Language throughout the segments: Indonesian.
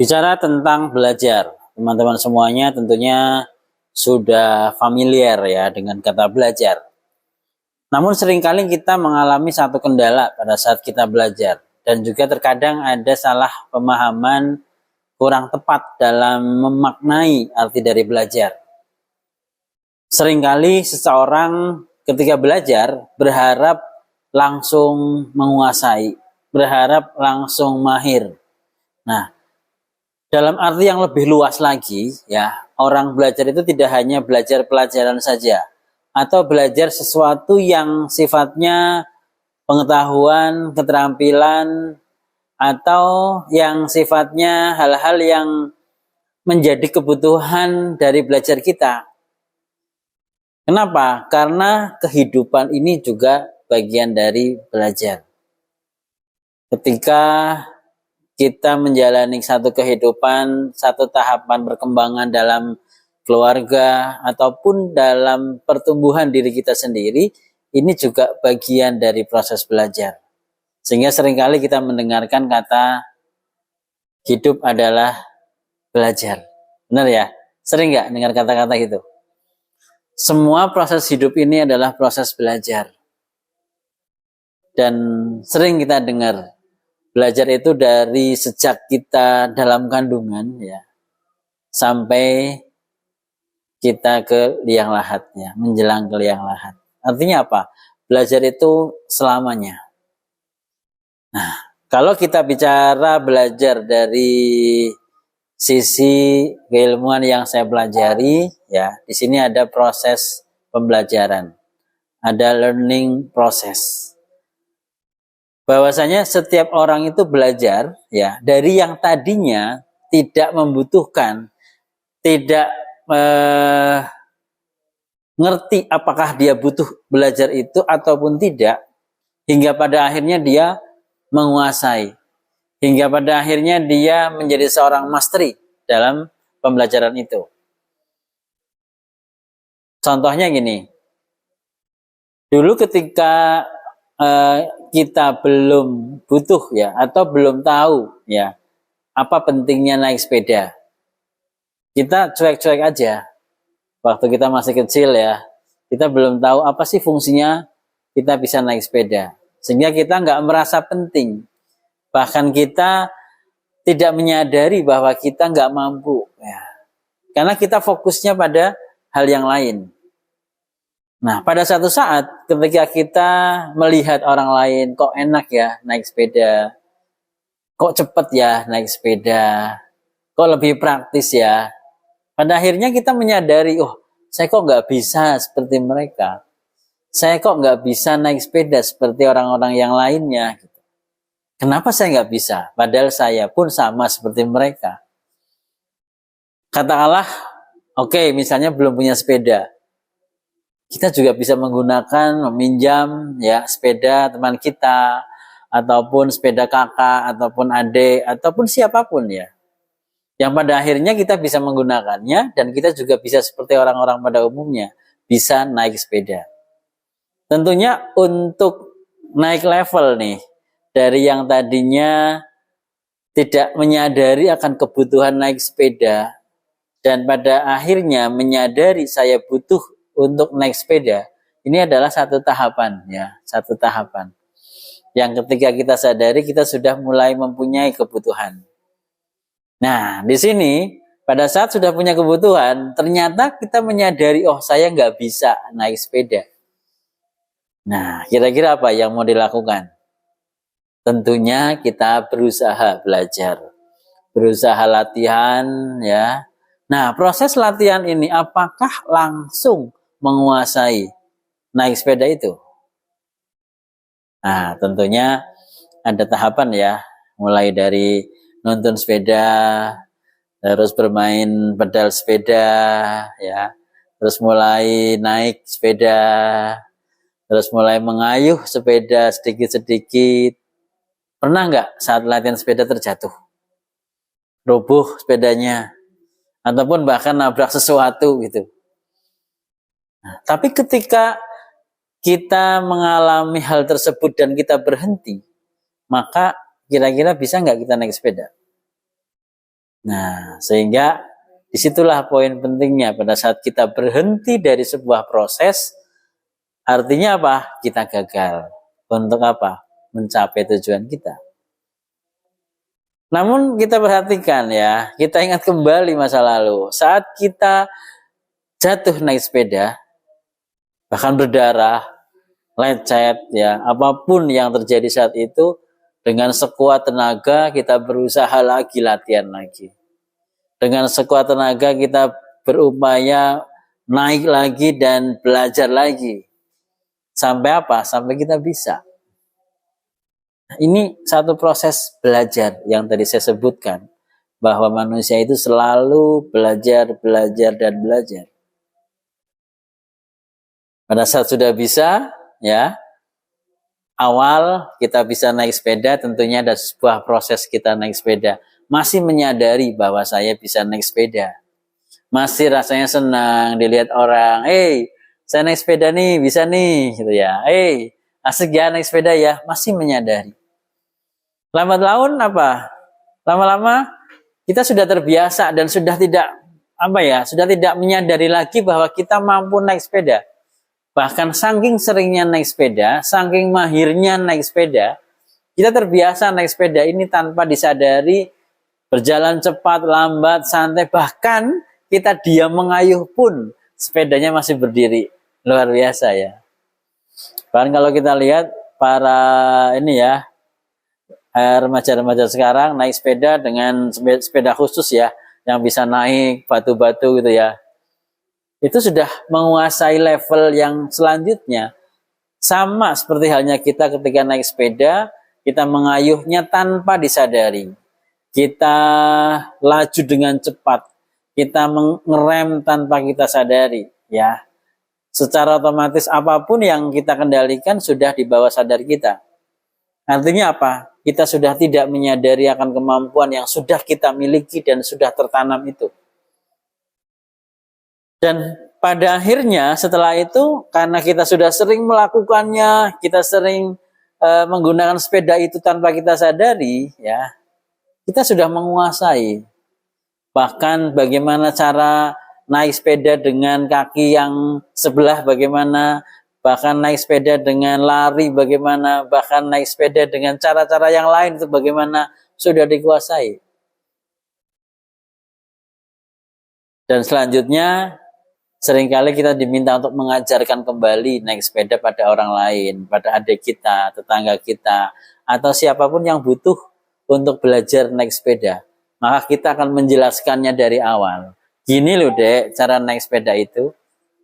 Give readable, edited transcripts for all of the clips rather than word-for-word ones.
Bicara tentang belajar, teman-teman semuanya tentunya sudah familiar ya dengan kata belajar. Namun seringkali kita mengalami satu kendala pada saat kita belajar dan juga terkadang ada salah pemahaman kurang tepat dalam memaknai arti dari belajar. Seringkali seseorang ketika belajar berharap langsung menguasai, berharap langsung mahir. Nah, dalam arti yang lebih luas lagi, ya, orang belajar itu tidak hanya belajar pelajaran saja, atau belajar sesuatu yang sifatnya pengetahuan, keterampilan, atau yang sifatnya hal-hal yang menjadi kebutuhan dari belajar kita. Kenapa? Karena kehidupan ini juga bagian dari belajar. Ketika kita menjalani satu kehidupan, satu tahapan perkembangan dalam keluarga, ataupun dalam pertumbuhan diri kita sendiri, ini juga bagian dari proses belajar. Sehingga seringkali kita mendengarkan kata hidup adalah belajar. Benar ya? Sering nggak dengar kata-kata gitu? Semua proses hidup ini adalah proses belajar. Dan sering kita dengar, belajar itu dari sejak kita dalam kandungan ya sampai kita ke liang lahatnya, menjelang ke liang lahat. Artinya apa? Belajar itu selamanya. Nah, kalau kita bicara belajar dari sisi keilmuan yang saya pelajari, ya, di sini ada proses pembelajaran, ada learning process. Bahwasanya setiap orang itu belajar ya dari yang tadinya tidak membutuhkan, tidak ngerti apakah dia butuh belajar itu ataupun tidak, hingga pada akhirnya dia menguasai, hingga pada akhirnya dia menjadi seorang mastery dalam pembelajaran itu. Contohnya gini, dulu ketika kita belum butuh ya atau belum tahu ya apa pentingnya naik sepeda, kita cuek-cuek aja. Waktu kita masih kecil ya, kita belum tahu apa sih fungsinya kita bisa naik sepeda, sehingga kita nggak merasa penting, bahkan kita tidak menyadari bahwa kita nggak mampu ya, karena kita fokusnya pada hal yang lain. Nah, pada satu saat ketika kita melihat orang lain, kok enak ya naik sepeda, kok cepet ya naik sepeda, kok lebih praktis ya. Pada akhirnya kita menyadari, oh, saya kok nggak bisa seperti mereka. Saya kok nggak bisa naik sepeda seperti orang-orang yang lainnya. Kenapa saya nggak bisa? Padahal saya pun sama seperti mereka. Katakanlah, oke, misalnya belum punya sepeda. Kita juga bisa menggunakan, meminjam ya sepeda teman kita, ataupun sepeda kakak, ataupun adik, ataupun siapapun ya. Yang pada akhirnya kita bisa menggunakannya, dan kita juga bisa seperti orang-orang pada umumnya, bisa naik sepeda. Tentunya untuk naik level nih, dari yang tadinya tidak menyadari akan kebutuhan naik sepeda, dan pada akhirnya menyadari saya butuh untuk naik sepeda, ini adalah satu tahapan ya, satu tahapan yang ketika kita sadari kita sudah mulai mempunyai kebutuhan. Nah, di sini pada saat sudah punya kebutuhan, ternyata kita menyadari, oh, saya nggak bisa naik sepeda. Nah, kira-kira apa yang mau dilakukan? Tentunya kita berusaha belajar, berusaha latihan ya. Nah, proses latihan ini apakah langsung menguasai naik sepeda itu? Nah, tentunya ada tahapan ya, mulai dari nonton sepeda, terus bermain pedal sepeda ya, terus mulai naik sepeda, terus mulai mengayuh sepeda sedikit-sedikit. Pernah nggak saat latihan sepeda terjatuh, roboh sepedanya, ataupun bahkan nabrak sesuatu gitu? Nah, tapi ketika kita mengalami hal tersebut dan kita berhenti, maka kira-kira bisa nggak kita naik sepeda? Nah, sehingga disitulah poin pentingnya pada saat kita berhenti dari sebuah proses, artinya apa? Kita gagal. Untuk apa? Mencapai tujuan kita. Namun kita perhatikan ya, kita ingat kembali masa lalu. Saat kita jatuh naik sepeda, bahkan berdarah, lecet, ya, apapun yang terjadi saat itu, dengan sekuat tenaga kita berusaha lagi, latihan lagi. Dengan sekuat tenaga kita berupaya naik lagi dan belajar lagi. Sampai apa? Sampai kita bisa. Ini satu proses belajar yang tadi saya sebutkan, bahwa manusia itu selalu belajar, belajar, dan belajar. Pada saat sudah bisa, ya, awal kita bisa naik sepeda, tentunya ada sebuah proses kita naik sepeda. Masih menyadari bahwa saya bisa naik sepeda. Masih rasanya senang dilihat orang, saya naik sepeda nih, bisa nih, gitu ya. Asik ya naik sepeda ya, masih menyadari. Lambat laun apa? Lama-lama kita sudah terbiasa dan sudah tidak menyadari lagi bahwa kita mampu naik sepeda. Bahkan saking seringnya naik sepeda, saking mahirnya naik sepeda, kita terbiasa naik sepeda ini tanpa disadari, berjalan cepat, lambat, santai, bahkan kita diam mengayuh pun sepedanya masih berdiri. Luar biasa ya. Bahkan kalau kita lihat para remaja-remaja sekarang naik sepeda dengan sepeda khusus ya, yang bisa naik batu-batu gitu ya. Itu sudah menguasai level yang selanjutnya. Sama seperti halnya kita ketika naik sepeda, kita mengayuhnya tanpa disadari. Kita laju dengan cepat, kita mengerem tanpa kita sadari, ya. Secara otomatis apapun yang kita kendalikan sudah di bawah sadar kita. Artinya apa? Kita sudah tidak menyadari akan kemampuan yang sudah kita miliki dan sudah tertanam itu. Dan pada akhirnya setelah itu, karena kita sudah sering melakukannya, kita sering menggunakan sepeda itu tanpa kita sadari, ya, kita sudah menguasai. Bahkan bagaimana cara naik sepeda dengan kaki yang sebelah bagaimana, bahkan naik sepeda dengan lari bagaimana, bahkan naik sepeda dengan cara-cara yang lain itu bagaimana, sudah dikuasai. Dan selanjutnya, seringkali kita diminta untuk mengajarkan kembali naik sepeda pada orang lain, pada adik kita, tetangga kita, atau siapapun yang butuh untuk belajar naik sepeda. Maka kita akan menjelaskannya dari awal. Gini loh dek, cara naik sepeda itu.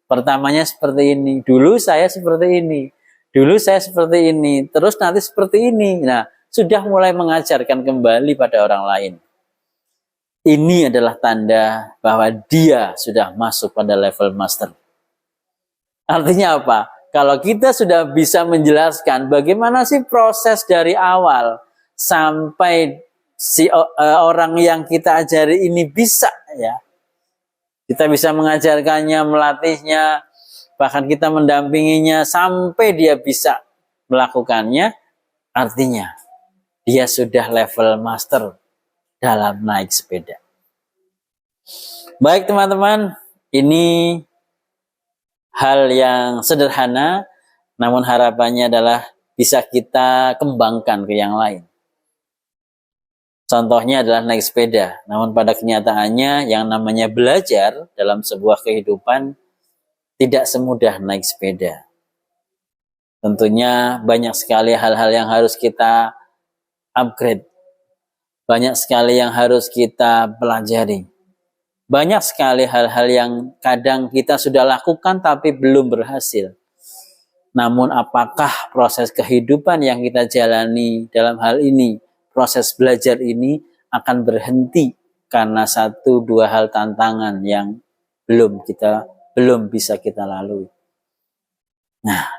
Pertamanya seperti ini, dulu saya seperti ini, dulu saya seperti ini, terus nanti seperti ini. Nah, sudah mulai mengajarkan kembali pada orang lain. Ini adalah tanda bahwa dia sudah masuk pada level master. Artinya apa? Kalau kita sudah bisa menjelaskan bagaimana sih proses dari awal sampai si orang yang kita ajari ini bisa, ya. Kita bisa mengajarkannya, melatihnya, bahkan kita mendampinginya sampai dia bisa melakukannya. Artinya dia sudah level master dalam naik sepeda. Baik teman-teman, ini hal yang sederhana, namun harapannya adalah bisa kita kembangkan ke yang lain. Contohnya adalah naik sepeda, namun pada kenyataannya yang namanya belajar dalam sebuah kehidupan tidak semudah naik sepeda. Tentunya banyak sekali hal-hal yang harus kita upgrade, banyak sekali yang harus kita pelajari, banyak sekali hal-hal yang kadang kita sudah lakukan tapi belum berhasil. Namun apakah proses kehidupan yang kita jalani dalam hal ini, proses belajar ini akan berhenti karena 1-2 hal tantangan yang belum bisa kita lalui. Nah,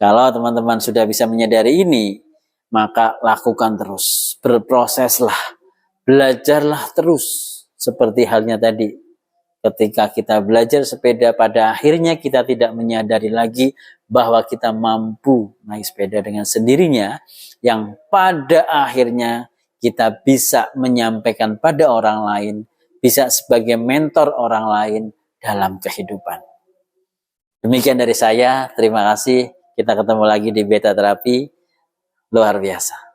kalau teman-teman sudah bisa menyadari ini, maka lakukan terus, berproseslah, belajarlah terus. Seperti halnya tadi, ketika kita belajar sepeda, pada akhirnya kita tidak menyadari lagi bahwa kita mampu naik sepeda dengan sendirinya, yang pada akhirnya kita bisa menyampaikan pada orang lain, bisa sebagai mentor orang lain dalam kehidupan. Demikian dari saya, terima kasih. Kita ketemu lagi di Beta Terapi, luar biasa.